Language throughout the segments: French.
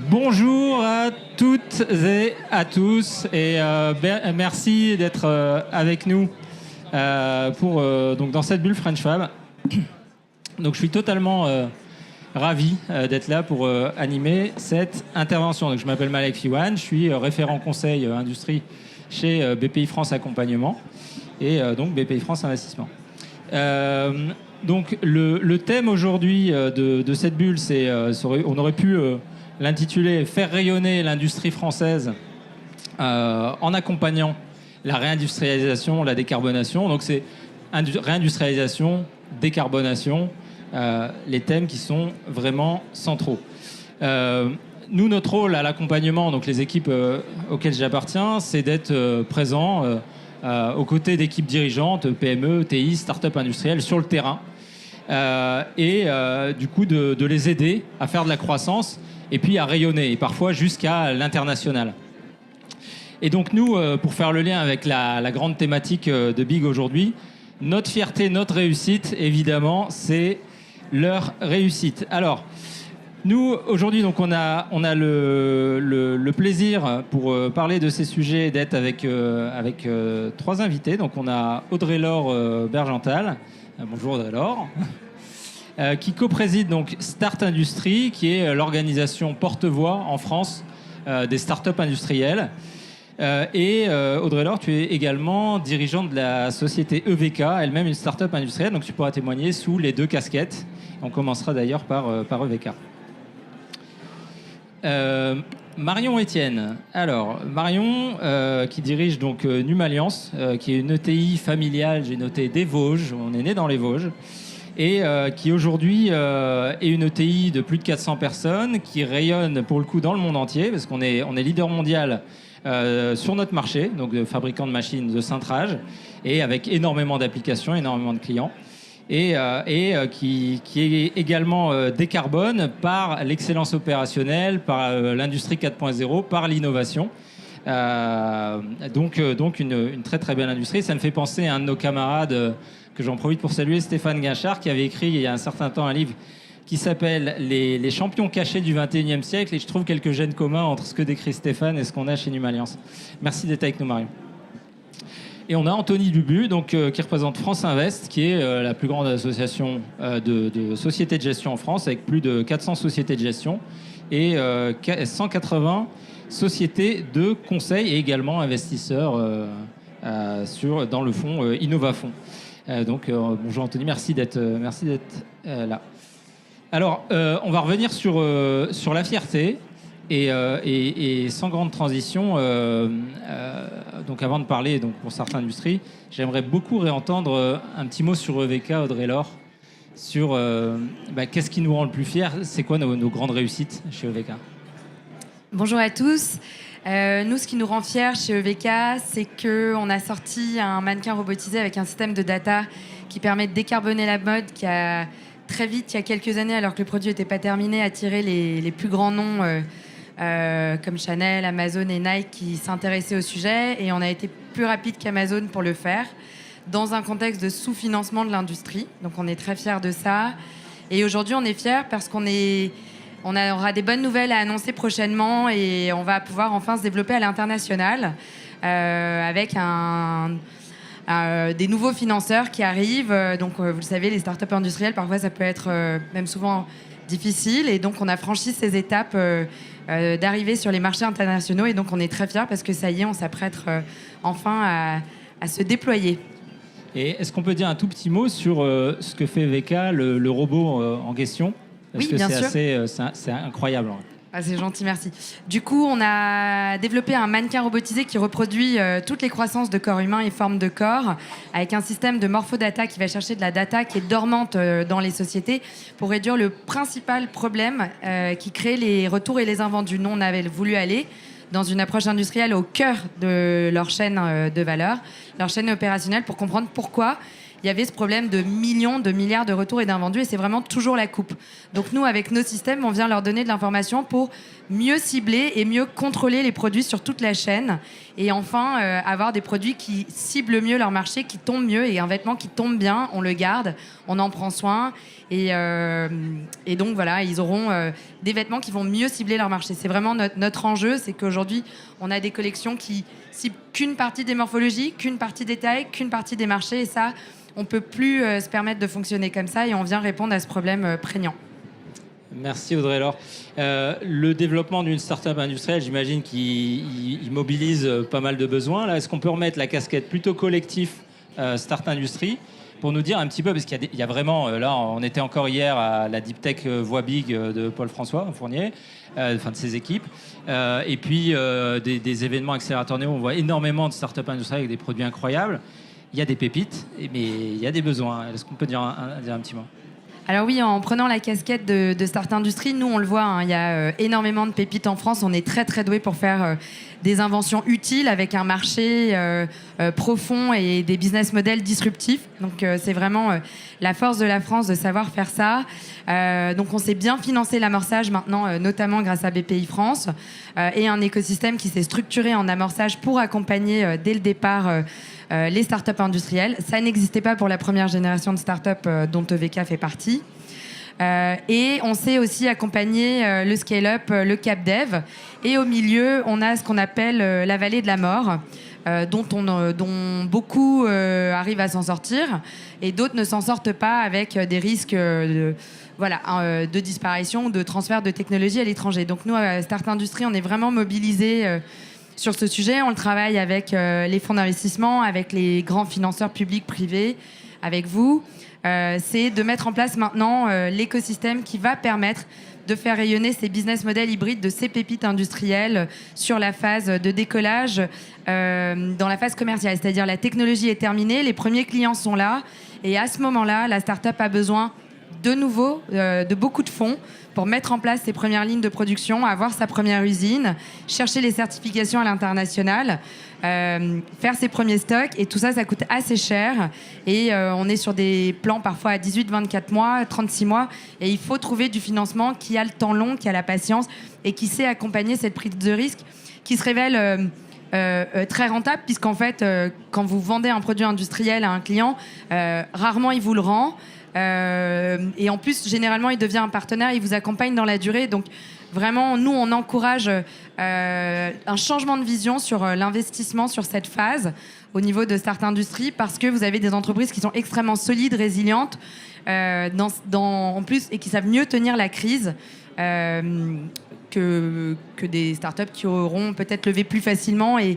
Bonjour à toutes et à tous et merci d'être avec nous donc dans cette bulle French Fab. Donc je suis totalement ravi d'être là pour animer cette intervention. Donc je m'appelle Malek Fiwan, je suis référent conseil industrie chez BPI France Accompagnement et donc BPI France Investissement. Donc le thème aujourd'hui de cette bulle, c'est on aurait pu l'intituler « Faire rayonner l'industrie française en accompagnant la réindustrialisation, la décarbonation ». Donc c'est réindustrialisation, décarbonation, les thèmes qui sont vraiment centraux. Nous, notre rôle à l'accompagnement, donc les équipes auxquelles j'appartiens, c'est d'être présent aux côtés d'équipes dirigeantes, PME, TI, start-up industrielles sur le terrain et du coup de les aider à faire de la croissance et puis à rayonner, et parfois jusqu'à l'international. Et donc nous, pour faire le lien avec la grande thématique de Big aujourd'hui, notre fierté, notre réussite, évidemment, c'est leur réussite. Alors, nous, aujourd'hui, donc, on a le plaisir, pour parler de ces sujets, d'être avec trois invités. Donc, on a Audrey-Laure Bergental. Bonjour Audrey-Laure. Qui co-préside donc Start Industrie, qui est l'organisation porte-voix en France des startups industrielles. Et Audrey-Laure, tu es également dirigeante de la société EVK, elle-même une startup industrielle, donc tu pourras témoigner sous les deux casquettes. On commencera d'ailleurs par EVK. Marion Etienne. Alors, Marion, qui dirige donc Numalliance, qui est une ETI familiale, j'ai noté des Vosges, on est né dans les Vosges, et qui aujourd'hui est une ETI de plus de 400 personnes, qui rayonne pour le coup dans le monde entier, parce qu'on est leader mondial sur notre marché, donc de fabricants de machines de cintrage, et avec énormément d'applications, énormément de clients, et qui est également décarbone par l'excellence opérationnelle, par l'industrie 4.0, par l'innovation. Donc une très très belle industrie. Ça me fait penser à un de nos camarades que j'en profite pour saluer, Stéphane Guinchard, qui avait écrit il y a un certain temps un livre qui s'appelle les champions cachés du 21e siècle, et je trouve quelques gènes communs entre ce que décrit Stéphane et ce qu'on a chez Numalliance. Merci d'être avec nous, Marion. Et on a Anthony Dubu, donc, qui représente France Invest, qui est la plus grande association de sociétés de gestion en France, avec plus de 400 sociétés de gestion et 180 sociétés de conseil et également investisseurs dans le fonds Innovafond. Bonjour Anthony, merci d'être là. Alors, on va revenir sur la fierté et sans grande transition. Donc, avant de parler donc pour certaines industries, j'aimerais beaucoup réentendre un petit mot sur EVK, Audrey-Laure, sur qu'est-ce qui nous rend le plus fiers, c'est quoi nos grandes réussites chez EVK. Bonjour à tous. Nous, ce qui nous rend fiers chez EVK, c'est qu'on a sorti un mannequin robotisé avec un système de data qui permet de décarboner la mode, qui a très vite, il y a quelques années, alors que le produit n'était pas terminé, attiré les plus grands noms comme Chanel, Amazon et Nike qui s'intéressaient au sujet. Et on a été plus rapide qu'Amazon pour le faire, dans un contexte de sous-financement de l'industrie. Donc on est très fiers de ça. Et aujourd'hui, on est fiers parce qu'on aura des bonnes nouvelles à annoncer prochainement et on va pouvoir enfin se développer à l'international avec des nouveaux financeurs qui arrivent. Donc, vous le savez, les startups industrielles, parfois, ça peut être même souvent difficile. Et donc, on a franchi ces étapes d'arriver sur les marchés internationaux. Et donc, on est très fiers parce que ça y est, on s'apprête enfin à se déployer. Et est-ce qu'on peut dire un tout petit mot sur ce que fait EVK, le robot en question ? Parce que c'est incroyable. Ah, c'est gentil, merci. Du coup, on a développé un mannequin robotisé qui reproduit toutes les croissances de corps humain et formes de corps, avec un système de morphodata qui va chercher de la data qui est dormante dans les sociétés pour réduire le principal problème qui crée les retours et les invendus. Nous, on avait voulu aller dans une approche industrielle au cœur de leur chaîne de valeur, leur chaîne opérationnelle, pour comprendre pourquoi il il y avait ce problème de millions, de milliards de retours et d'invendus, et c'est vraiment toujours la coupe. Donc nous, avec nos systèmes, on vient leur donner de l'information pour mieux cibler et mieux contrôler les produits sur toute la chaîne, et enfin avoir des produits qui ciblent mieux leur marché, qui tombent mieux, et un vêtement qui tombe bien, on le garde, on en prend soin, et donc voilà, ils auront des vêtements qui vont mieux cibler leur marché. C'est vraiment notre enjeu, c'est qu'aujourd'hui, on a des collections qui ciblent qu'une partie des morphologies, qu'une partie des tailles, qu'une partie des marchés, et ça, on ne peut plus se permettre de fonctionner comme ça, et on vient répondre à ce problème prégnant. Merci Audrey-Laure. Le développement d'une start-up industrielle, j'imagine qu'il mobilise pas mal de besoins. Là, est-ce qu'on peut remettre la casquette plutôt collectif Start Industrie pour nous dire un petit peu, parce qu'il y a vraiment, là, on était encore hier à la Deep Tech Voix Big de Paul-François Fournier, de ses équipes, et puis des événements accélérateurs néo, on voit énormément de start-up industrielles avec des produits incroyables. Il y a des pépites, mais il y a des besoins. Est-ce qu'on peut dire un petit mot ? Alors oui, en prenant la casquette de Start Industrie, nous on le voit, hein, il y a énormément de pépites en France. On est très très doué pour faire des inventions utiles avec un marché profond et des business models disruptifs. Donc c'est vraiment la force de la France de savoir faire ça. Donc on sait bien financer l'amorçage maintenant, notamment grâce à BPI France, et un écosystème qui s'est structuré en amorçage pour accompagner dès le départ les startups industrielles. Ça n'existait pas pour la première génération de startups dont EVK fait partie. Et on sait aussi accompagner le scale-up, le cap dev. Et au milieu, on a ce qu'on appelle la vallée de la mort, dont beaucoup arrivent à s'en sortir et d'autres ne s'en sortent pas avec des risques de disparition, de transfert de technologie à l'étranger. Donc nous, à Start Industrie, on est vraiment mobilisés sur ce sujet. On le travaille avec les fonds d'investissement, avec les grands financeurs publics, privés, avec vous. C'est de mettre en place maintenant l'écosystème qui va permettre de faire rayonner ces business models hybrides de ces pépites industrielles sur la phase de décollage, dans la phase commerciale. C'est-à-dire la technologie est terminée, les premiers clients sont là, et à ce moment-là, la start-up a besoin de nouveau de beaucoup de fonds pour mettre en place ses premières lignes de production, avoir sa première usine, chercher les certifications à l'international, faire ses premiers stocks, et tout ça, ça coûte assez cher, et on est sur des plans parfois à 18, 24 mois, 36 mois, et il faut trouver du financement qui a le temps long, qui a la patience, et qui sait accompagner cette prise de risque, qui se révèle très rentable, puisqu'en fait, quand vous vendez un produit industriel à un client, rarement il vous le rend, et en plus, généralement, il devient un partenaire, il vous accompagne dans la durée. Donc, vraiment, nous, on encourage un changement de vision sur l'investissement sur cette phase au niveau de Start Industrie, parce que vous avez des entreprises qui sont extrêmement solides, résilientes, en plus, et qui savent mieux tenir la crise que des startups qui auront peut-être levé plus facilement et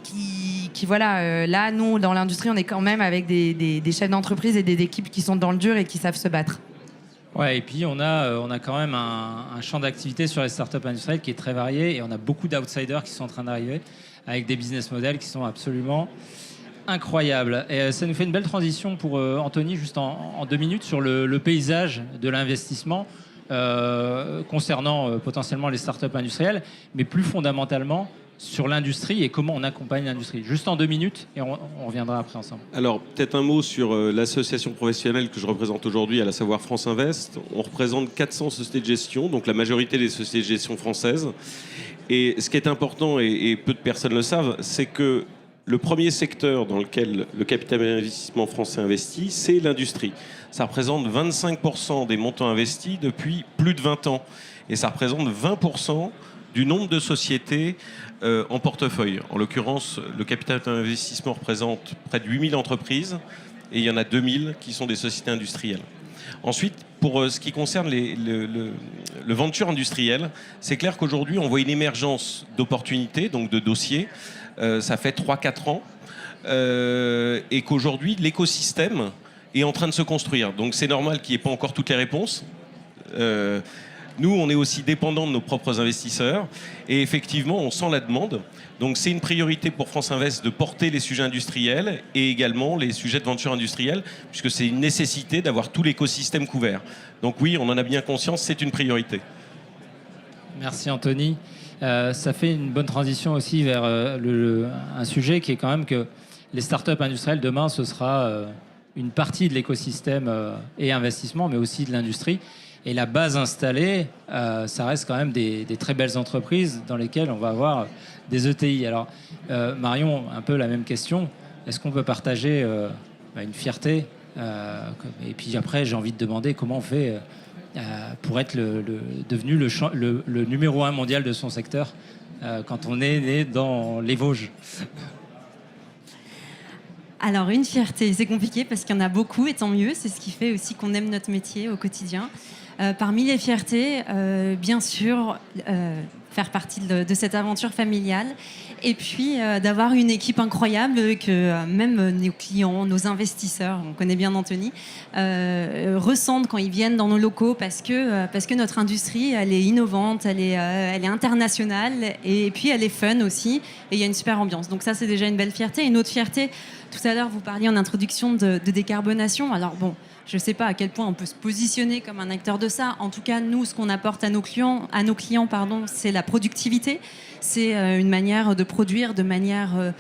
qui voilà, là, nous, dans l'industrie, on est quand même avec des chefs d'entreprise et des équipes qui sont dans le dur et qui savent se battre. Ouais, et puis on a quand même un champ d'activité sur les startups industrielles qui est très varié, et on a beaucoup d'outsiders qui sont en train d'arriver avec des business models qui sont absolument incroyables. Et ça nous fait une belle transition pour Anthony, juste en 2 minutes, sur le paysage de l'investissement concernant potentiellement les startups industrielles, mais plus fondamentalement sur l'industrie et comment on accompagne l'industrie. Juste en 2 minutes, et on reviendra après ensemble. Alors, peut-être un mot sur l'association professionnelle que je représente aujourd'hui, à savoir France Invest. On représente 400 sociétés de gestion, donc la majorité des sociétés de gestion françaises. Et ce qui est important, et peu de personnes le savent, c'est que le premier secteur dans lequel le capital d'investissement français investit, c'est l'industrie. Ça représente 25% des montants investis depuis plus de 20 ans. Et ça représente 20% du nombre de sociétés en portefeuille. En l'occurrence, le capital d'investissement représente près de 8000 entreprises, et il y en a 2000 qui sont des sociétés industrielles. Ensuite, pour ce qui concerne le venture industriel, c'est clair qu'aujourd'hui, on voit une émergence d'opportunités, donc de dossiers. Ça fait 3-4 ans, et qu'aujourd'hui, l'écosystème est en train de se construire. Donc c'est normal qu'il n'y ait pas encore toutes les réponses. Nous, on est aussi dépendants de nos propres investisseurs, et effectivement, on sent la demande. Donc c'est une priorité pour France Invest de porter les sujets industriels et également les sujets de venture industrielle, puisque c'est une nécessité d'avoir tout l'écosystème couvert. Donc oui, on en a bien conscience, c'est une priorité. Merci Anthony. Ça fait une bonne transition aussi vers un sujet qui est quand même que les startups industrielles demain, ce sera une partie de l'écosystème et investissement, mais aussi de l'industrie. Et la base installée, ça reste quand même des très belles entreprises dans lesquelles on va avoir des ETI. Alors, Marion, un peu la même question. Est-ce qu'on peut partager une fierté et puis après, j'ai envie de demander comment on fait pour être devenu le numéro 1 mondial de son secteur quand on est né dans les Vosges. Alors, une fierté, c'est compliqué parce qu'il y en a beaucoup et tant mieux. C'est ce qui fait aussi qu'on aime notre métier au quotidien. Parmi les fiertés, bien sûr, faire partie de cette aventure familiale et puis d'avoir une équipe incroyable que même nos clients, nos investisseurs, on connaît bien Anthony, ressentent quand ils viennent dans nos locaux parce que notre industrie, elle est innovante, elle est internationale et puis elle est fun aussi et il y a une super ambiance. Donc ça, c'est déjà une belle fierté. Une autre fierté, tout à l'heure, vous parliez en introduction de décarbonation. Alors bon, je ne sais pas à quel point on peut se positionner comme un acteur de ça. En tout cas, nous, ce qu'on apporte à nos clients, c'est la productivité. C'est une manière de produire de manière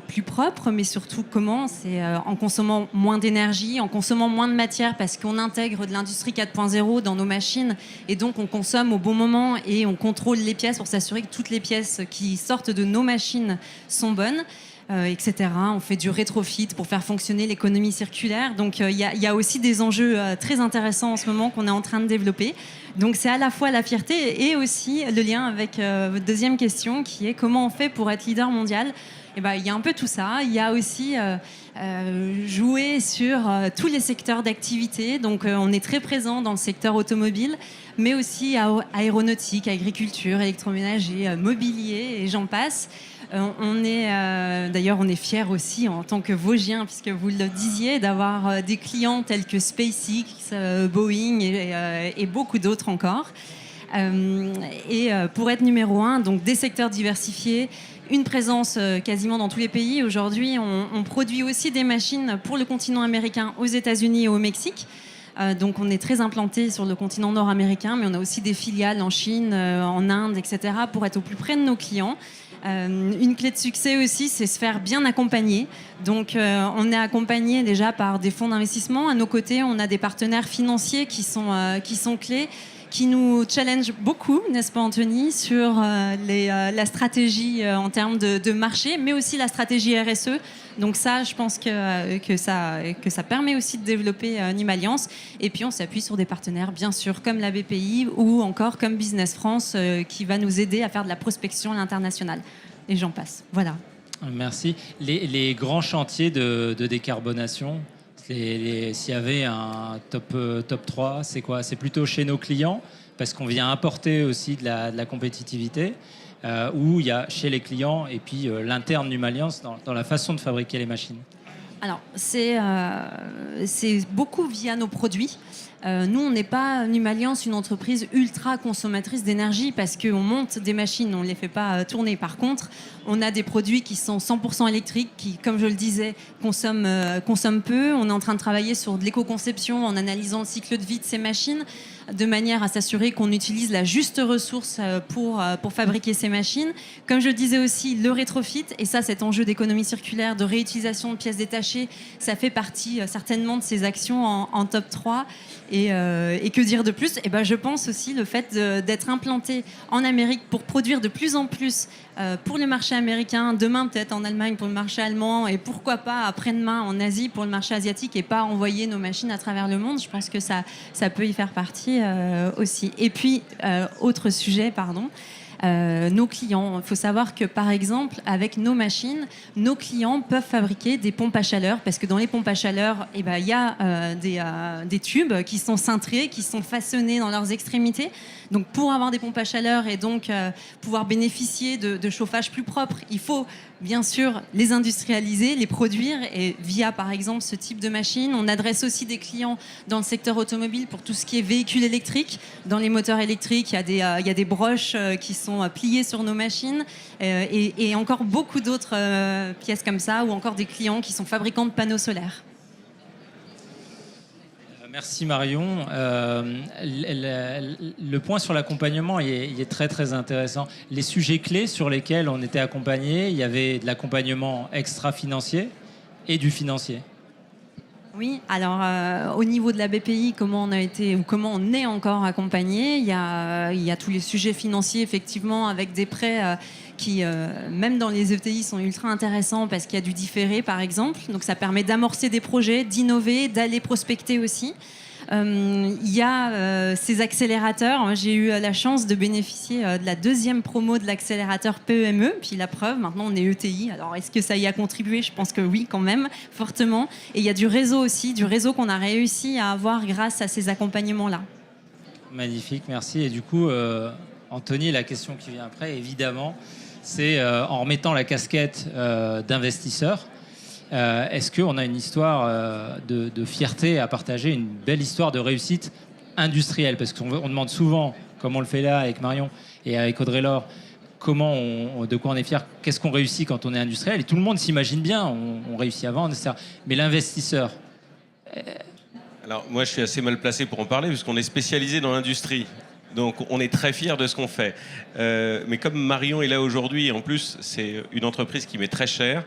plus propre, mais surtout comment ? C'est en consommant moins d'énergie, en consommant moins de matière, parce qu'on intègre de l'industrie 4.0 dans nos machines, et donc on consomme au bon moment et on contrôle les pièces pour s'assurer que toutes les pièces qui sortent de nos machines sont bonnes. Etc. On fait du rétrofit pour faire fonctionner l'économie circulaire. Donc il y a aussi des enjeux très intéressants en ce moment qu'on est en train de développer. Donc c'est à la fois la fierté et aussi le lien avec votre deuxième question qui est comment on fait pour être leader mondial. Et ben, il y a un peu tout ça. Il y a aussi jouer sur tous les secteurs d'activité. Donc on est très présent dans le secteur automobile, mais aussi aéronautique, agriculture, électroménager, mobilier et j'en passe. D'ailleurs, on est fiers aussi en tant que Vosgiens, puisque vous le disiez, d'avoir des clients tels que SpaceX, Boeing et beaucoup d'autres encore. Pour être numéro 1, donc des secteurs diversifiés, une présence quasiment dans tous les pays. Aujourd'hui, on produit aussi des machines pour le continent américain, aux États-Unis et au Mexique. Donc on est très implanté sur le continent nord-américain, mais on a aussi des filiales en Chine, en Inde, etc., pour être au plus près de nos clients. Une clé de succès aussi, c'est se faire bien accompagner. Donc on est accompagné déjà par des fonds d'investissement. À nos côtés, on a des partenaires financiers qui sont clés, qui nous challenge beaucoup, n'est-ce pas Anthony, sur la stratégie en termes de marché, mais aussi la stratégie RSE. Donc ça, je pense que ça permet aussi de développer une alliance. Et puis on s'appuie sur des partenaires, bien sûr, comme la BPI ou encore comme Business France, qui va nous aider à faire de la prospection à l'international. Et j'en passe. Voilà. Merci. Les grands chantiers de décarbonation, s'il y avait un top 3, c'est quoi ? C'est plutôt chez nos clients, parce qu'on vient apporter aussi de la compétitivité, ou il y a chez les clients et puis l'interne Numalliance dans la façon de fabriquer les machines. Alors, c'est beaucoup via nos produits. Nous, on n'est pas Numalliance, une entreprise ultra consommatrice d'énergie parce qu'on monte des machines, on ne les fait pas tourner. Par contre, on a des produits qui sont 100% électriques, qui, comme je le disais, consomment peu. On est en train de travailler sur de l'éco-conception en analysant le cycle de vie de ces machines, de manière à s'assurer qu'on utilise la juste ressource pour fabriquer ces machines. Comme je le disais aussi, le rétrofit, et ça, cet enjeu d'économie circulaire, de réutilisation de pièces détachées, ça fait partie certainement de ces actions en top 3. Et que dire de plus ? Et ben, je pense aussi le fait d'être implanté en Amérique pour produire de plus en plus pour le marché américain, demain peut-être en Allemagne pour le marché allemand et pourquoi pas après-demain en Asie pour le marché asiatique et pas envoyer nos machines à travers le monde. Je pense que ça peut y faire partie aussi. Et puis, autre sujet, pardon. Nos clients. Il faut savoir que, par exemple, avec nos machines, nos clients peuvent fabriquer des pompes à chaleur parce que dans les pompes à chaleur, il y a des tubes qui sont cintrés, qui sont façonnés dans leurs extrémités. Donc, pour avoir des pompes à chaleur et donc pouvoir bénéficier de chauffage plus propre, il faut bien sûr les industrialiser, les produire et via, par exemple, ce type de machine. On adresse aussi des clients dans le secteur automobile pour tout ce qui est véhicules électriques. Dans les moteurs électriques, il y a des broches qui sont pliées sur nos machines et encore beaucoup d'autres pièces comme ça ou encore des clients qui sont fabricants de panneaux solaires. Merci Marion. Le point sur l'accompagnement il est très très intéressant. Les sujets clés sur lesquels on était accompagné, il y avait de l'accompagnement extra-financier et du financier. Oui, alors au niveau de la BPI, comment on a été ou comment on est encore accompagné, il y a tous les sujets financiers effectivement avec des prêts qui, même dans les ETI, sont ultra intéressants parce qu'il y a du différé par exemple. Donc ça permet d'amorcer des projets, d'innover, d'aller prospecter aussi. Il y a ces accélérateurs. J'ai eu la chance de bénéficier de la 2e promo de l'accélérateur PME. Puis la preuve, maintenant on est ETI. Alors est-ce que ça y a contribué? Je pense que oui, quand même, fortement. Et il y a du réseau aussi, du réseau qu'on a réussi à avoir grâce à ces accompagnements-là. Magnifique, merci. Et du coup, Anthony, la question qui vient après, évidemment, c'est en remettant la casquette d'investisseur, est-ce qu'on a une histoire de fierté à partager, une belle histoire de réussite industrielle? Parce qu'on demande souvent, comme on le fait là avec Marion et avec Audrey Laure, de quoi on est fier, qu'est-ce qu'on réussit quand on est industriel? Et tout le monde s'imagine bien, on réussit à vendre, etc. Mais l'investisseur... Alors moi je suis assez mal placé pour en parler puisqu'on est spécialisé dans l'industrie. Donc on est très fiers de ce qu'on fait. Mais comme Marion est là aujourd'hui, en plus c'est une entreprise qui m'est très chère,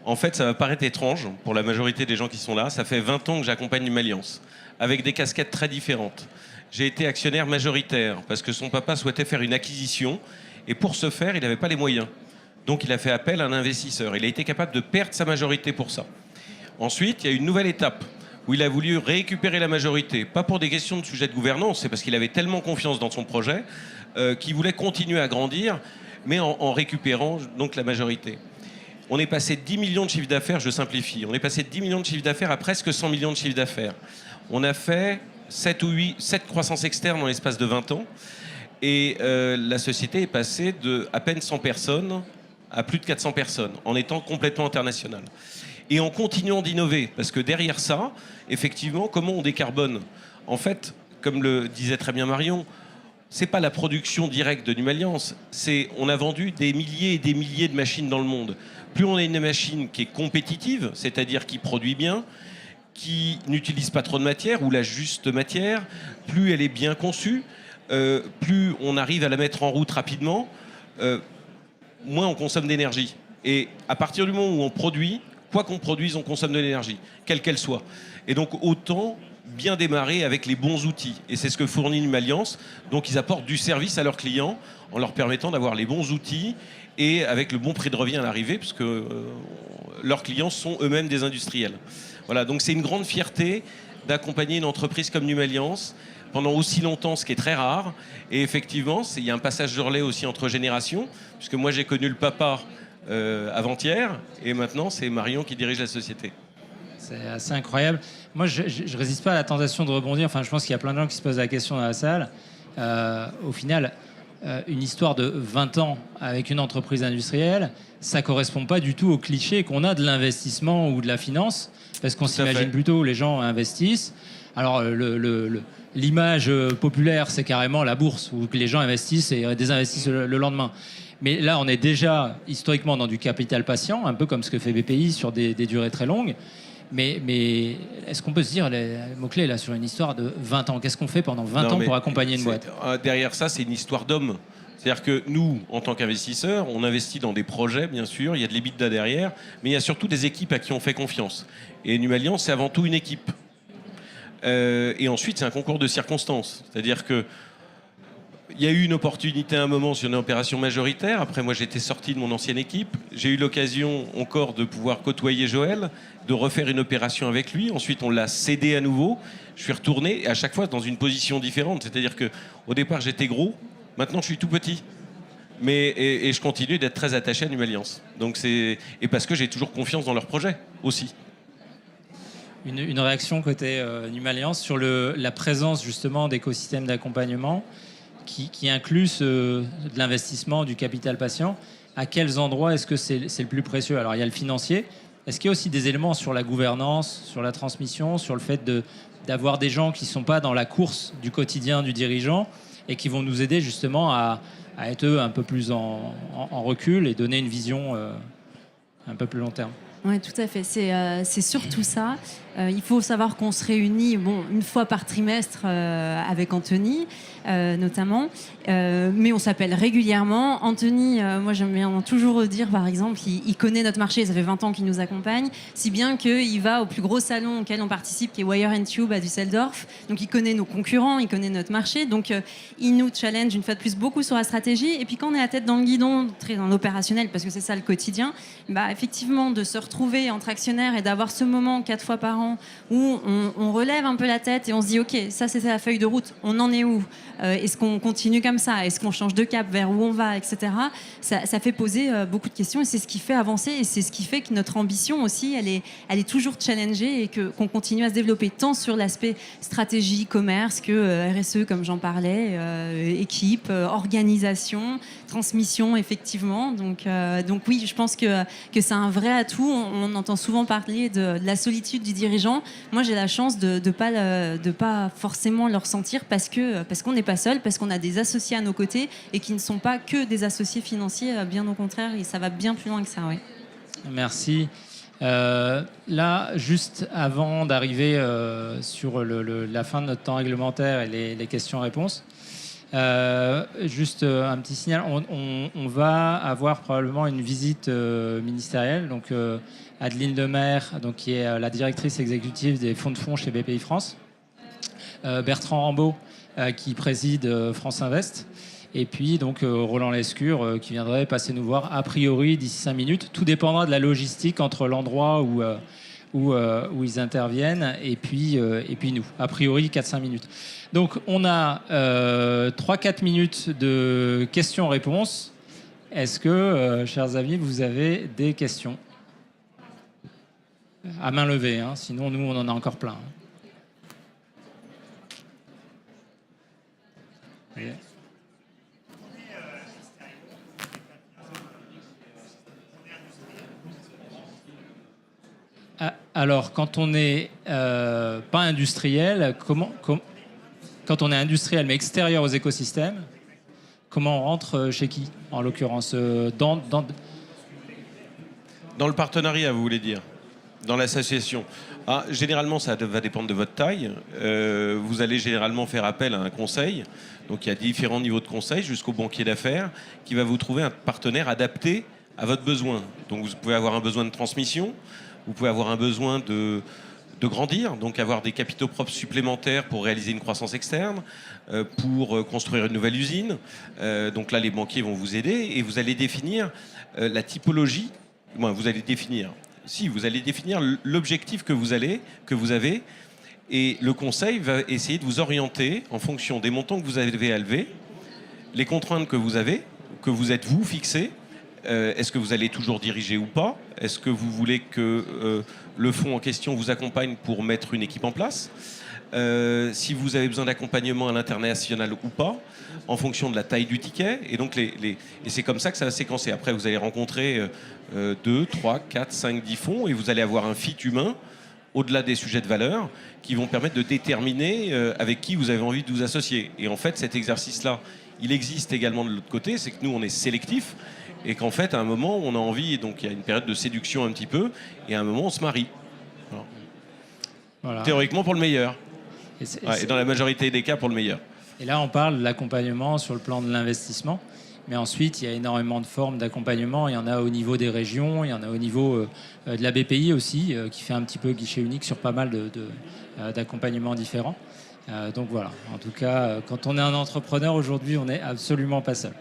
en fait ça va paraître étrange pour la majorité des gens qui sont là. Ça fait 20 ans que j'accompagne Numalliance, avec des casquettes très différentes. J'ai été actionnaire majoritaire parce que son papa souhaitait faire une acquisition et pour ce faire il n'avait pas les moyens. Donc il a fait appel à un investisseur. Il a été capable de perdre sa majorité pour ça. Ensuite il y a une nouvelle étape où il a voulu récupérer la majorité, pas pour des questions de sujet de gouvernance, c'est parce qu'il avait tellement confiance dans son projet qu'il voulait continuer à grandir, mais en récupérant donc la majorité. On est passé de 10 millions de chiffre d'affaires, je simplifie, on est passé de 10 millions de chiffre d'affaires à presque 100 millions de chiffre d'affaires. On a fait 7 croissances externes en l'espace de 20 ans, et la société est passée de à peine 100 personnes à plus de 400 personnes, en étant complètement internationale. Et en continuant d'innover, parce que derrière ça, effectivement, comment on décarbone? En fait, comme le disait très bien Marion, c'est pas la production directe de Numalliance, on a vendu des milliers et des milliers de machines dans le monde. Plus on a une machine qui est compétitive, c'est-à-dire qui produit bien, qui n'utilise pas trop de matière ou la juste matière, plus elle est bien conçue, plus on arrive à la mettre en route rapidement, moins on consomme d'énergie. Et à partir du moment où on produit, quoi qu'on produise, on consomme de l'énergie, quelle qu'elle soit. Et donc autant bien démarrer avec les bons outils. Et c'est ce que fournit Numalliance. Donc ils apportent du service à leurs clients en leur permettant d'avoir les bons outils et avec le bon prix de revient à l'arrivée, puisque leurs clients sont eux-mêmes des industriels. Voilà, donc c'est une grande fierté d'accompagner une entreprise comme Numalliance pendant aussi longtemps, ce qui est très rare. Et effectivement, il y a un passage de relais aussi entre générations, puisque moi j'ai connu le papa avant-hier, et maintenant c'est Marion qui dirige la société. C'est assez incroyable. Moi, je ne résiste pas à la tentation de rebondir. Enfin, je pense qu'il y a plein de gens qui se posent la question dans la salle. Au final, une histoire de 20 ans avec une entreprise industrielle, ça ne correspond pas du tout au cliché qu'on a de l'investissement ou de la finance, parce qu'on s'imagine plutôt les gens investissent. Alors, l'image populaire, c'est carrément la bourse, où les gens investissent et désinvestissent le lendemain. Mais là, on est déjà historiquement dans du capital patient, un peu comme ce que fait BPI sur des durées très longues. Mais est-ce qu'on peut se dire, les mots-clés là, sur une histoire de 20 ans, qu'est-ce qu'on fait pendant 20 ans pour accompagner une boîte? Derrière ça, c'est une histoire d'homme. C'est-à-dire que nous, en tant qu'investisseurs, on investit dans des projets, bien sûr, il y a de l'EBITDA derrière, mais il y a surtout des équipes à qui on fait confiance. Et Numalliance, c'est avant tout une équipe. Et ensuite, c'est un concours de circonstances. C'est-à-dire que il y a eu une opportunité à un moment sur une opération majoritaire. Après, moi, j'étais sorti de mon ancienne équipe. J'ai eu l'occasion encore de pouvoir côtoyer Joël, de refaire une opération avec lui. Ensuite, on l'a cédé à nouveau. Je suis retourné, et à chaque fois dans une position différente. C'est-à-dire qu'au départ, j'étais gros. Maintenant, je suis tout petit. Et je continue d'être très attaché à Numalliance. Et parce que j'ai toujours confiance dans leur projet aussi. Une réaction côté Numalliance sur la présence justement d'écosystèmes d'accompagnement qui inclut de l'investissement, du capital patient. À quels endroits est-ce que c'est le plus précieux? Alors, il y a le financier. Est-ce qu'il y a aussi des éléments sur la gouvernance, sur la transmission, sur le fait d'avoir des gens qui ne sont pas dans la course du quotidien du dirigeant et qui vont nous aider justement à être eux un peu plus en recul et donner une vision un peu plus long terme? Oui, tout à fait. C'est surtout ça. Il faut savoir qu'on se réunit une fois par trimestre avec Anthony, notamment, mais on s'appelle régulièrement. Anthony, moi j'aime bien toujours dire, par exemple, il connaît notre marché, ça fait 20 ans qu'il nous accompagne, si bien qu'il va au plus gros salon auquel on participe, qui est Wire & Tube à Düsseldorf. Donc il connaît nos concurrents, il connaît notre marché, donc il nous challenge une fois de plus beaucoup sur la stratégie. Et puis quand on est la tête dans le guidon, très dans l'opérationnel, parce que c'est ça le quotidien, effectivement, de se retrouver entre actionnaires et d'avoir ce moment 4 fois par an où on relève un peu la tête et on se dit ok, ça c'était la feuille de route, on en est où, est-ce qu'on continue comme ça, est-ce qu'on change de cap, vers où on va, etc. Ça fait poser beaucoup de questions et c'est ce qui fait avancer et c'est ce qui fait que notre ambition aussi elle est toujours challengée et qu'on continue à se développer tant sur l'aspect stratégie, commerce que RSE comme j'en parlais, équipe, organisation, transmission effectivement. Donc oui, je pense que c'est un vrai atout. On entend souvent parler de la solitude du dirigeant. Moi, j'ai la chance de pas forcément le ressentir parce qu'on n'est pas seul, parce qu'on a des associés à nos côtés et qui ne sont pas que des associés financiers, bien au contraire, et ça va bien plus loin que ça. Oui. Merci. Là, juste avant d'arriver sur la fin de notre temps réglementaire et les questions-réponses, juste un petit signal, on va avoir probablement une visite ministérielle. Donc Adeline Lemaire, donc, qui est la directrice exécutive des fonds de fonds chez BPI France, Bertrand Rambaud, qui préside France Invest, et puis donc Roland Lescure qui viendrait passer nous voir a priori d'ici 5 minutes. Tout dépendra de la logistique entre l'endroit où ils interviennent et puis nous. A priori 4-5 minutes. Donc on a 3-4 minutes de questions-réponses. Est-ce que, chers amis, vous avez des questions ? À main levée, hein, sinon nous on en a encore plein. Oui. Alors, quand on n'est pas industriel, quand on est industriel mais extérieur aux écosystèmes, comment on rentre chez qui, en l'occurrence dans le partenariat, vous voulez dire ? Dans l'association. Généralement, ça va dépendre de votre taille. Vous allez généralement faire appel à un conseil. Donc, il y a différents niveaux de conseil jusqu'au banquier d'affaires qui va vous trouver un partenaire adapté à votre besoin. Donc, vous pouvez avoir un besoin de transmission. Vous pouvez avoir un besoin de grandir, donc avoir des capitaux propres supplémentaires pour réaliser une croissance externe, pour construire une nouvelle usine. Donc là, les banquiers vont vous aider et vous allez définir la typologie. Vous allez définir l'objectif que vous avez, et le conseil va essayer de vous orienter en fonction des montants que vous avez à lever, les contraintes que vous avez, que vous êtes vous fixés. Est-ce que vous allez toujours diriger ou pas ? Est-ce que vous voulez que le fonds en question vous accompagne pour mettre une équipe en place ? Si vous avez besoin d'accompagnement à l'international ou pas, en fonction de la taille du ticket. Et donc et c'est comme ça que ça va séquencer. Après, vous allez rencontrer 2, 3, 4, 5, 10 fonds et vous allez avoir un fit humain au-delà des sujets de valeur qui vont permettre de déterminer avec qui vous avez envie de vous associer. Et en fait, cet exercice-là, il existe également de l'autre côté, c'est que nous, on est sélectif et qu'en fait, à un moment, on a envie, donc il y a une période de séduction un petit peu, et à un moment, on se marie. Voilà. Théoriquement, pour le meilleur. Et dans la majorité des cas, pour le meilleur. Et là, on parle de l'accompagnement sur le plan de l'investissement. Mais ensuite, il y a énormément de formes d'accompagnement. Il y en a au niveau des régions, il y en a au niveau de la BPI aussi, qui fait un petit peu guichet unique sur pas mal d'accompagnements différents. Donc voilà, en tout cas, quand on est un entrepreneur aujourd'hui, on n'est absolument pas seul.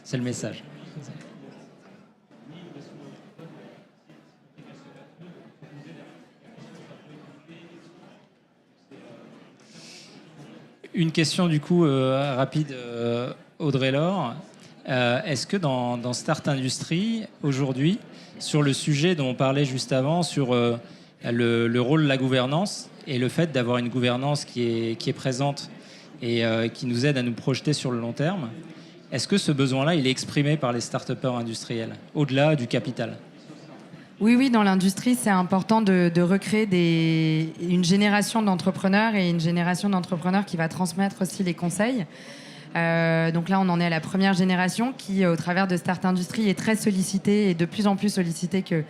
C'est le message. Une question du coup rapide, Audrey Laure. Est-ce que dans Start Industrie, aujourd'hui, sur le sujet dont on parlait juste avant, sur le rôle de la gouvernance et le fait d'avoir une gouvernance qui est présente et qui nous aide à nous projeter sur le long terme, est-ce que ce besoin-là, il est exprimé par les start-upers industriels, au-delà du capital ? Oui, dans l'industrie, c'est important de recréer une génération d'entrepreneurs et une génération d'entrepreneurs qui va transmettre aussi les conseils. Donc là, on en est à la première génération qui, au travers de Start Industrie, est très sollicitée et de plus en plus sollicitée que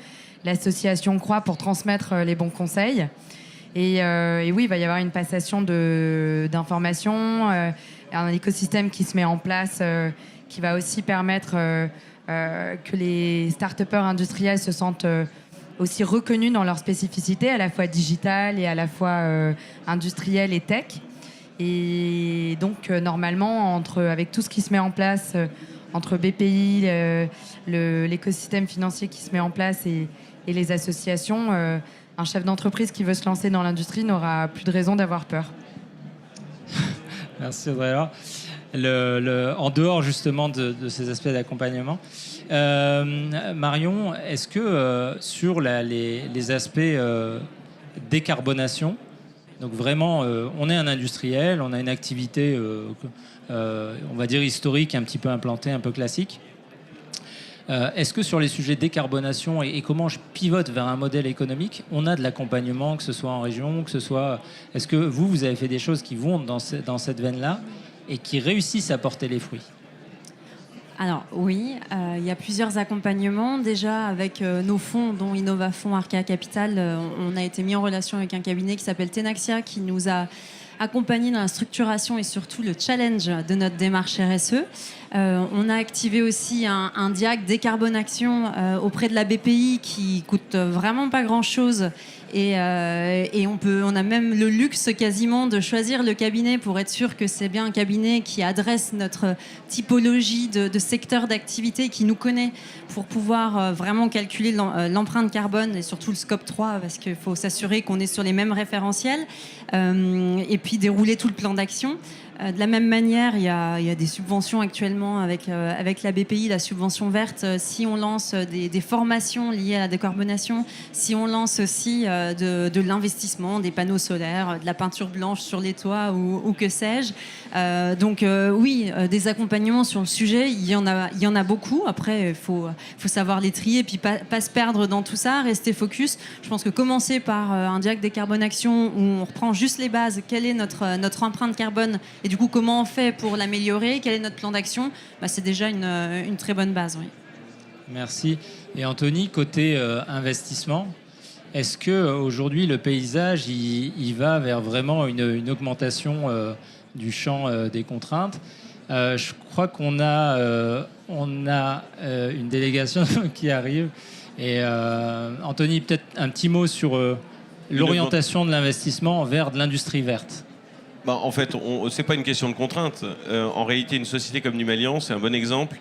l'association croit pour transmettre les bons conseils. Et oui, il va y avoir une passation d'informations, un écosystème qui se met en place, qui va aussi permettre que les start-upers industriels se sentent aussi reconnus dans leur spécificité, à la fois digitale et à la fois industrielle et tech. Et donc, normalement, avec tout ce qui se met en place, entre BPI, l'écosystème financier qui se met en place et les associations, un chef d'entreprise qui veut se lancer dans l'industrie n'aura plus de raison d'avoir peur. Merci Audrey. Alors, en dehors justement de ces aspects d'accompagnement, Marion, est-ce que sur les aspects décarbonation, donc vraiment, on est un industriel, on a une activité, on va dire historique, un petit peu implantée, un peu classique. Est-ce que sur les sujets décarbonation et comment je pivote vers un modèle économique, on a de l'accompagnement, que ce soit en région, que ce soit... Est-ce que vous avez fait des choses qui vont dans cette veine-là et qui réussissent à porter les fruits? Alors oui, il y a plusieurs accompagnements. Déjà avec nos fonds, dont InnovaFonds, Arkea Capital, on a été mis en relation avec un cabinet qui s'appelle Tenaxia, qui nous a accompagnés dans la structuration et surtout le challenge de notre démarche RSE. On a activé aussi un DIAC décarbonation auprès de la BPI qui coûte vraiment pas grand-chose. Et on a même le luxe quasiment de choisir le cabinet pour être sûr que c'est bien un cabinet qui adresse notre typologie de secteur d'activité, qui nous connaît, pour pouvoir vraiment calculer l'empreinte carbone et surtout le scope 3, parce qu'il faut s'assurer qu'on est sur les mêmes référentiels, et puis dérouler tout le plan d'action. De la même manière, il y a des subventions actuellement avec la BPI, la subvention verte. Si on lance des formations liées à la décarbonation, si on lance aussi de l'investissement, des panneaux solaires, de la peinture blanche sur les toits ou que sais-je. Donc oui, des accompagnements sur le sujet, il y en a beaucoup. Après, il faut savoir les trier et puis pas se perdre dans tout ça, rester focus. Je pense que commencer par un DIAC décarbonation où on reprend juste les bases, quelle est notre empreinte carbone et du coup, comment on fait pour l'améliorer? Quel est notre plan d'action? C'est déjà une très bonne base. Oui. Merci. Et Anthony, côté investissement, est-ce qu'aujourd'hui, le paysage, il va vers vraiment une augmentation du champ des contraintes? Je crois qu'on a une délégation qui arrive. Et Anthony, peut-être un petit mot sur l'orientation de l'investissement vers de l'industrie verte. En fait, c'est pas une question de contrainte. En réalité, une société comme Numalian, c'est un bon exemple.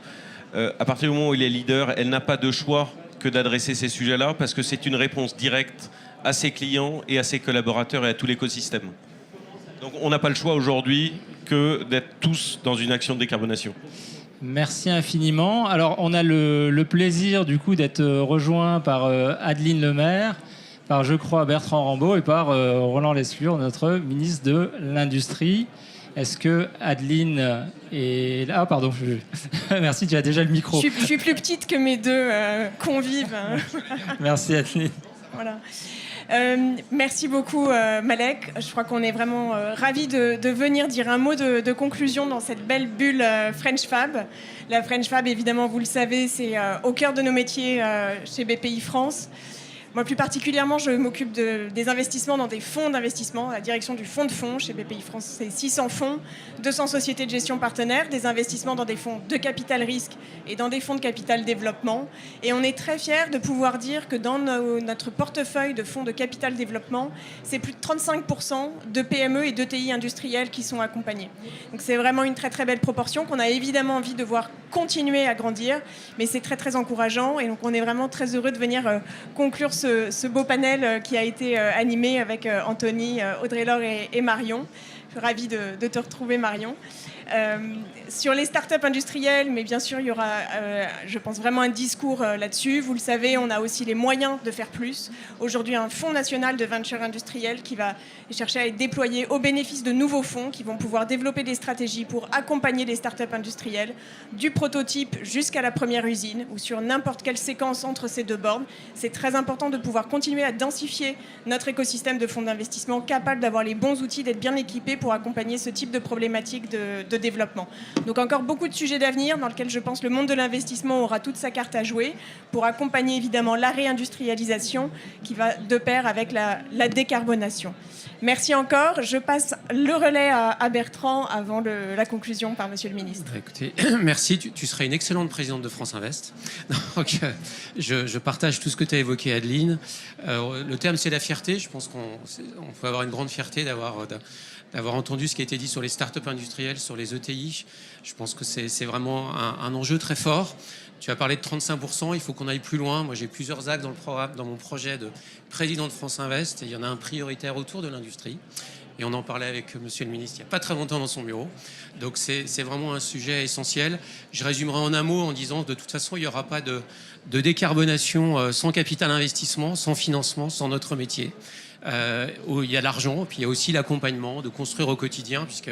À partir du moment où il est leader, elle n'a pas de choix que d'adresser ces sujets-là parce que c'est une réponse directe à ses clients et à ses collaborateurs et à tout l'écosystème. Donc on n'a pas le choix aujourd'hui que d'être tous dans une action de décarbonation. Merci infiniment. Alors on a le plaisir du coup d'être rejoint par Adeline Lemaire, par, je crois, Bertrand Rambaud et par Roland Lescure, notre ministre de l'Industrie. Est-ce que Adeline est là? Ah, pardon. Merci, tu as déjà le micro. Je suis plus petite que mes deux convives. Merci, Adeline. Voilà. Merci beaucoup, Malek. Je crois qu'on est vraiment ravis de venir dire un mot de conclusion dans cette belle bulle French Fab. La French Fab, évidemment, vous le savez, c'est au cœur de nos métiers chez BPI France. Moi, plus particulièrement, je m'occupe des investissements dans des fonds d'investissement, la direction du fonds de fonds. Chez BPI France, c'est 600 fonds, 200 sociétés de gestion partenaires, des investissements dans des fonds de capital risque et dans des fonds de capital développement. Et on est très fiers de pouvoir dire que dans notre portefeuille de fonds de capital développement, c'est plus de 35% de PME et d'ETI industriels qui sont accompagnés. Donc c'est vraiment une très très belle proportion qu'on a évidemment envie de voir continuer à grandir, mais c'est très très encourageant. Et donc on est vraiment très heureux de venir conclure ce beau panel qui a été animé avec Anthony, Audrey-Laure et Marion. Je suis ravie de te retrouver, Marion. Sur les startups industrielles, mais bien sûr, il y aura, je pense, vraiment un discours là-dessus. Vous le savez, on a aussi les moyens de faire plus. Aujourd'hui, un fonds national de venture industrielle qui va chercher à être déployé au bénéfice de nouveaux fonds qui vont pouvoir développer des stratégies pour accompagner les startups industrielles, du prototype jusqu'à la première usine ou sur n'importe quelle séquence entre ces deux bornes. C'est très important de pouvoir continuer à densifier notre écosystème de fonds d'investissement capable d'avoir les bons outils, d'être bien équipés pour accompagner ce type de problématiques de de développement. Donc encore beaucoup de sujets d'avenir dans lesquels je pense le monde de l'investissement aura toute sa carte à jouer pour accompagner évidemment la réindustrialisation qui va de pair avec la décarbonation. Merci encore. Je passe le relais à Bertrand avant la conclusion par Monsieur le Ministre. Écoutez, merci. Tu serais une excellente présidente de France Invest. Donc, je partage tout ce que tu as évoqué, Adeline. Le terme, c'est la fierté. Je pense qu'on peut avoir une grande fierté d'avoir entendu ce qui a été dit sur les startups industrielles, sur les ETI. Je pense que c'est vraiment un enjeu très fort. Tu as parlé de 35%, il faut qu'on aille plus loin. Moi, j'ai plusieurs axes dans mon projet de président de France Invest. Et il y en a un prioritaire autour de l'industrie. Et on en parlait avec Monsieur le Ministre il n'y a pas très longtemps dans son bureau. Donc, c'est vraiment un sujet essentiel. Je résumerai en un mot en disant, de toute façon, il n'y aura pas de décarbonation sans capital investissement, sans financement, sans notre métier. Il y a l'argent, puis il y a aussi l'accompagnement, de construire au quotidien, puisque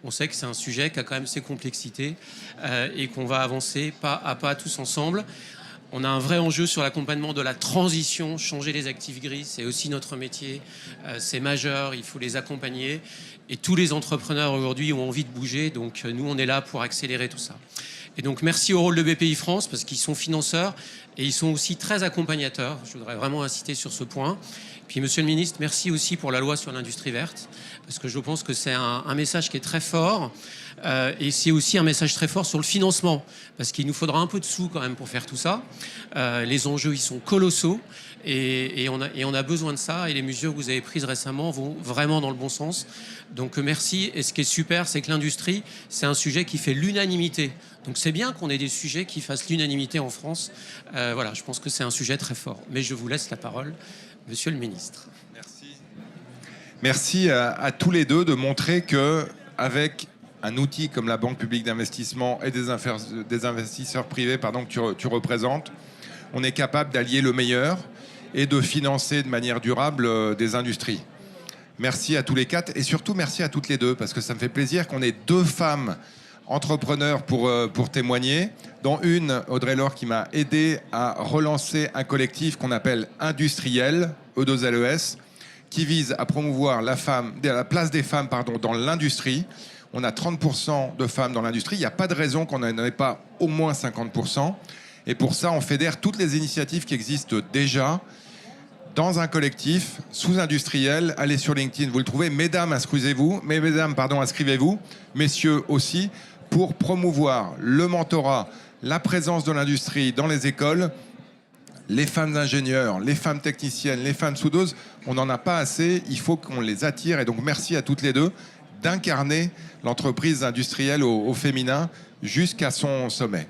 on sait que c'est un sujet qui a quand même ses complexités et qu'on va avancer pas à pas tous ensemble. On a un vrai enjeu sur l'accompagnement de la transition, changer les actifs gris, c'est aussi notre métier, c'est majeur, il faut les accompagner. Et tous les entrepreneurs aujourd'hui ont envie de bouger, donc nous on est là pour accélérer tout ça. Et donc merci au rôle de BPI France, parce qu'ils sont financeurs et ils sont aussi très accompagnateurs. Je voudrais vraiment insister sur ce point. Puis, Monsieur le Ministre, merci aussi pour la loi sur l'industrie verte, parce que je pense que c'est un message qui est très fort. Et c'est aussi un message très fort sur le financement, parce qu'il nous faudra un peu de sous quand même pour faire tout ça. Les enjeux, ils sont colossaux, et on a besoin de ça. Et les mesures que vous avez prises récemment vont vraiment dans le bon sens. Donc, merci. Et ce qui est super, c'est que l'industrie, c'est un sujet qui fait l'unanimité. Donc, c'est bien qu'on ait des sujets qui fassent l'unanimité en France. Voilà, je pense que c'est un sujet très fort. Mais je vous laisse la parole. Monsieur le Ministre. Merci. Merci à tous les deux de montrer qu'avec un outil comme la Banque publique d'investissement et des investisseurs privés que tu représentes, on est capable d'allier le meilleur et de financer de manière durable des industries. Merci à tous les quatre et surtout merci à toutes les deux, parce que ça me fait plaisir qu'on ait deux femmes entrepreneurs pour témoigner, dont une, Audrey Laure, qui m'a aidé à relancer un collectif qu'on appelle Industriel, E2LES, qui vise à promouvoir la place des femmes dans l'industrie. On a 30% de femmes dans l'industrie. Il n'y a pas de raison qu'on n'en ait pas au moins 50%. Et pour ça, on fédère toutes les initiatives qui existent déjà dans un collectif sous-industriel. Allez sur LinkedIn, vous le trouvez. Mesdames, inscrivez-vous. Messieurs aussi, pour promouvoir le mentorat, la présence de l'industrie dans les écoles, les femmes ingénieurs, les femmes techniciennes, les femmes soudeuses. On n'en a pas assez, il faut qu'on les attire. Et donc merci à toutes les deux d'incarner l'entreprise industrielle au féminin jusqu'à son sommet.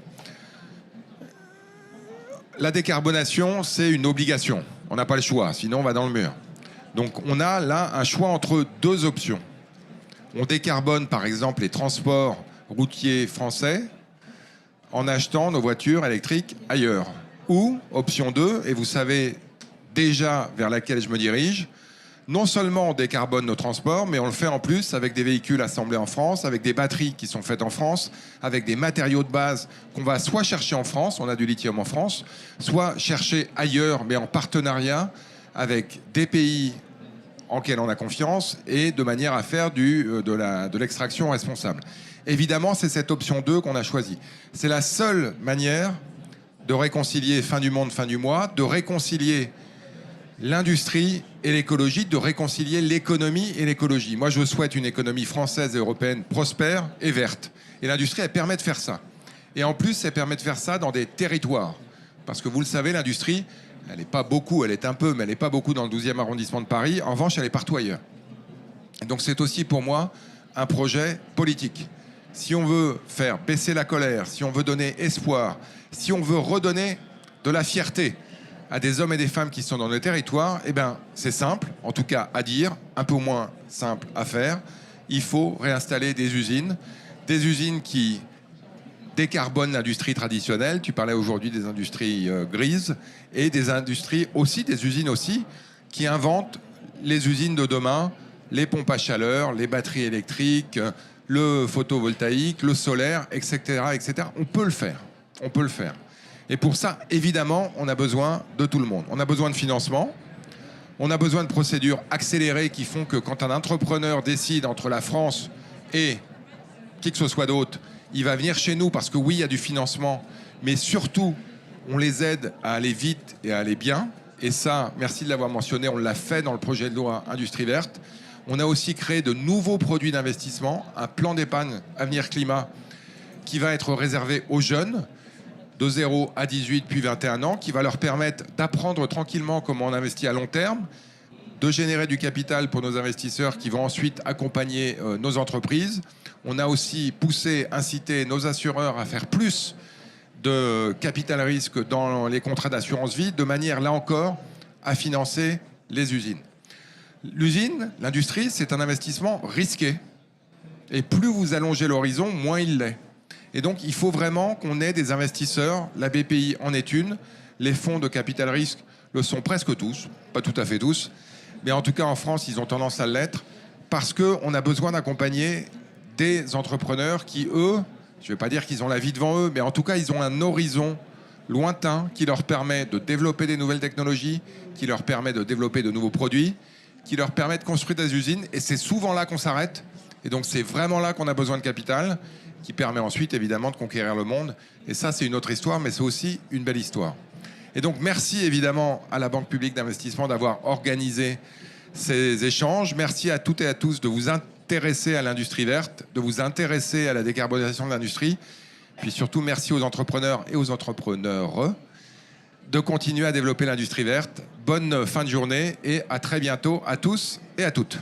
La décarbonation, c'est une obligation. On n'a pas le choix, sinon on va dans le mur. Donc on a là un choix entre deux options. On décarbone par exemple les transports routiers français en achetant nos voitures électriques ailleurs. Ou, option 2, et vous savez déjà vers laquelle je me dirige, non seulement on décarbone nos transports, mais on le fait en plus avec des véhicules assemblés en France, avec des batteries qui sont faites en France, avec des matériaux de base qu'on va soit chercher en France, on a du lithium en France, soit chercher ailleurs, mais en partenariat avec des pays en lesquels on a confiance et de manière à faire de l'extraction responsable. Évidemment, c'est cette option 2 qu'on a choisie. C'est la seule manière de réconcilier fin du monde, fin du mois, de réconcilier l'industrie et l'écologie, de réconcilier l'économie et l'écologie. Moi, je souhaite une économie française et européenne prospère et verte. Et l'industrie, elle permet de faire ça. Et en plus, elle permet de faire ça dans des territoires. Parce que vous le savez, l'industrie, elle n'est pas beaucoup, elle est un peu, mais elle n'est pas beaucoup dans le 12e arrondissement de Paris. En revanche, elle est partout ailleurs. Et donc, c'est aussi pour moi un projet politique. Si on veut faire baisser la colère, si on veut donner espoir, si on veut redonner de la fierté à des hommes et des femmes qui sont dans nos territoires, eh ben, c'est simple, en tout cas à dire, un peu moins simple à faire. Il faut réinstaller des usines qui décarbonent l'industrie traditionnelle. Tu parlais aujourd'hui des industries grises et des industries aussi, des usines aussi, qui inventent les usines de demain, les pompes à chaleur, les batteries électriques, le photovoltaïque, le solaire, etc., etc. On peut le faire. On peut le faire. Et pour ça, évidemment, on a besoin de tout le monde. On a besoin de financement. On a besoin de procédures accélérées qui font que quand un entrepreneur décide entre la France et qui que ce soit d'autre, il va venir chez nous parce que oui, il y a du financement, mais surtout, on les aide à aller vite et à aller bien. Et ça, merci de l'avoir mentionné, on l'a fait dans le projet de loi Industrie verte. On a aussi créé de nouveaux produits d'investissement, un plan d'épargne Avenir Climat qui va être réservé aux jeunes de 0 à 18 puis 21 ans, qui va leur permettre d'apprendre tranquillement comment on investit à long terme, de générer du capital pour nos investisseurs qui vont ensuite accompagner nos entreprises. On a aussi poussé, incité nos assureurs à faire plus de capital risque dans les contrats d'assurance vie, de manière, là encore, à financer les usines. L'usine, l'industrie, c'est un investissement risqué. Et plus vous allongez l'horizon, moins il l'est. Et donc, il faut vraiment qu'on ait des investisseurs. La BPI en est une. Les fonds de capital risque le sont presque tous, pas tout à fait tous. Mais en tout cas, en France, ils ont tendance à l'être parce qu'on a besoin d'accompagner des entrepreneurs qui, eux, je ne vais pas dire qu'ils ont la vie devant eux, mais en tout cas, ils ont un horizon lointain qui leur permet de développer des nouvelles technologies, qui leur permet de développer de nouveaux produits, qui leur permet de construire des usines. Et c'est souvent là qu'on s'arrête. Et donc, c'est vraiment là qu'on a besoin de capital, qui permet ensuite, évidemment, de conquérir le monde. Et ça, c'est une autre histoire, mais c'est aussi une belle histoire. Et donc, merci, évidemment, à la Banque publique d'investissement d'avoir organisé ces échanges. Merci à toutes et à tous de vous intéresser à l'industrie verte, de vous intéresser à la décarbonisation de l'industrie. Puis surtout, merci aux entrepreneurs et aux entrepreneurs de continuer à développer l'industrie verte. Bonne fin de journée et à très bientôt à tous et à toutes.